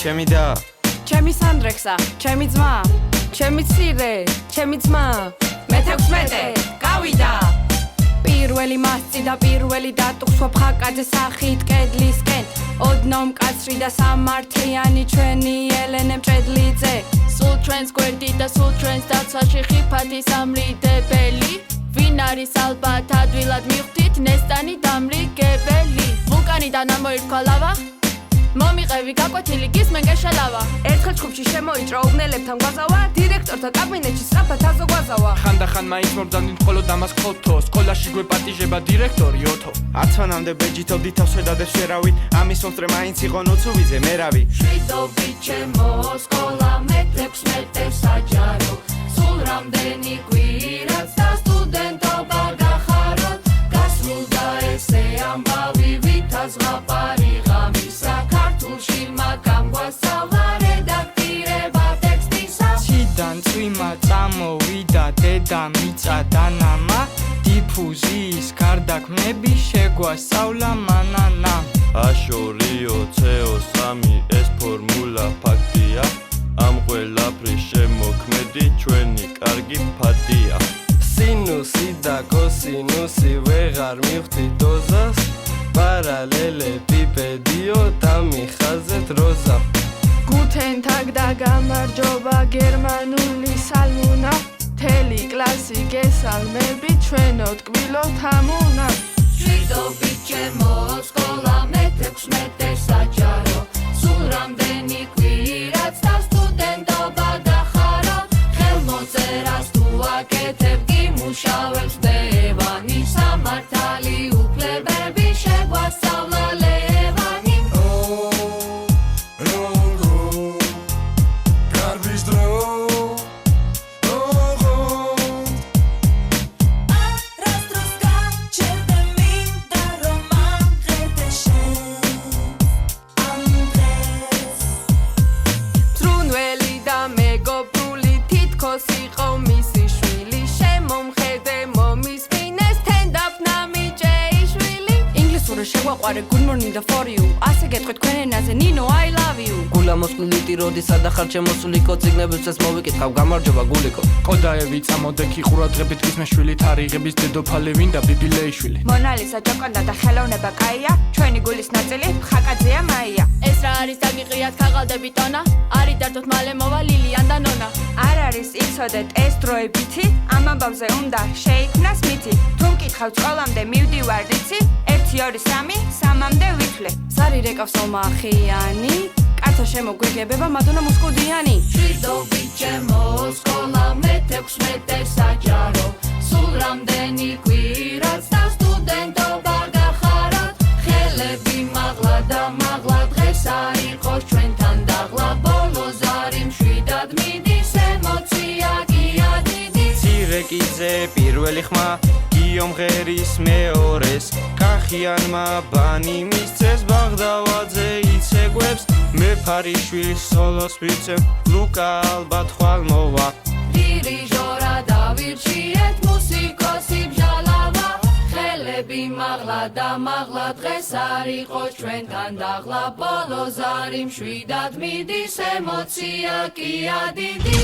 ჩემი და ჩემი სანდრექსა, ჩემი ძმა, ჩემი ცირე, ჩემი ძმა, მე-16 გავიდა. პირველი მასწი და პირველი დატუხვა ფხაკაძე სახით კედლისკენ. ოდნავ მკაცრი და სამართლიანი ჩვენი ელენე მჭედლიძე. სულ ჩვენს გვერდით და სულ ჩვენს დაცვაში ხიფათის ამრიდებელი. ვინ არის ალბათ ადვილად მივხვდით ნესტანი დამრიგებელი. ვულკანიდან ამოირქვა ლავა, მომიყევი გაკვეთილი გისმენ გეშალავა. ერთხელ ჩხუბში შემოიჭრა უბნელებთან გვაზავა, დირექტორთა კაბინეტში სწრაფად აზოგვაზავა. ხანდახან მაინც მობრძანდით მხოლოდ ამას ხოთო, სკოლაში გვეპატიჟება დირექტორი ოთო. 10 თვანამდე ბეჯითობდი თავს შედადებს შერავით, ამის მომსწრე მაინც იყო ნოცუვიძე მერავი. შვიდობით ჩემო სკოლა მე-16 საჯარო, სულ რამდენი კვირაც და სტუდენტობა გახაროთ, გასრულდა ესე ამბავი ვითა ზღაპარი ღამისა, ქართულში მაგამ გვასწავლა რედაქტირება ტექსტისა. ციდან წვიმა წამოვიდა დედა მიწა და ნამა, დიფუზიის გარდაქმნები შეგვასწავლა მანანა. აშორიო ცეო 3 ეს ფორმულა ფაქტია, ამ ყველაფრის შემოქმედი ჩვენი კარგი ფათია. სინუსი და კოსინუსი ვეღარ მივხვდი დოზას, პარალელები პედიო და მიხაზეთ როზა. გუთენ თაგ და გამარჯობა გერმანული სალმუნა, მთელი კლასი გესალმები ჩვენო ტკბილოთ ამუნა. შვიდობით ჩემო სკოლა მე-16 საჯარო, სულ რამდენი კვირაც და სტუდენტობა გახაროთ, ხელმოწერას თუ აკეთებ გიმუშავებს დევანი, სამართალი უფლებები შეგვასწავლა ლევანი. გარბის დრო მწრუნველი და მეგობრული თითქოს იყო მისი შვილი, შემომხედე მომისმინეს თენდაფნა მიჭეიშვილი. ინგლისური შეგვაყვარე good morning და for you, ასე გეტყვით თქვენ ენაზე ნინო I love you. გულა მოსკვლიტი როდისა და ხარ ჩემოსულიკო, ციგნებსაც მოვიკითხავ გამარჯობა გულიკო. კოდაევი წამოდექი ყურადღებით გისმეშვილი, თარიღების დედოფალი ვინ და ბიბილეიშვილი. მონალისა ჯოკონდა და ხელოვნება კაია, ჩვენი გულის ნაწილი ფხაკაძეა მაია. ეს რა არის დაგიყრიათ ქაღალდები ტონა, არი დარდოთ მალე მოვა ლილიან და ნონა. არ არის იცოდეთ ეს დროებითი, ამ ამბავზე უნდა შეიქმნას მითი. თუ მკითხავ სკოლამდე მივდივარ რიცი, 1 2 3 3-მდე ვითვლე. ზარი რეკავს ომახიანი, კაცო შემოგვიგებება მადონა მუსკუდიანი. შვიდობით ჩემო სკოლა მე-16 საჯარო, სულ რამდენი კვირაც და სტუდენტობა გახაროთ, ხელები მაღლა და მაღლა დღეს აიყოს ჩვენთან დაღლა, ბოლო ზარი მშვიდად მიდის, ემოცია გია დიდი. ცირეკიძე პირველი ხმა, გიომ ღერის მეორეს, კახიანმა ბანი მისცეს, ბაღდავაძე იცეგვებს, მეფარიშვილის სოლოს ვიცემ, ლუკა ალბათ ხვალ მოვა. დირიჟორა დავირჩიეთ, მუსიკოსი ბჟალავა, ხელები მაღლა და მაღლა დღეს არიყოს ჩვენთან დაღლა, ბოლო ზარი მშვიდად მიდის, ემოცია გია დიდი.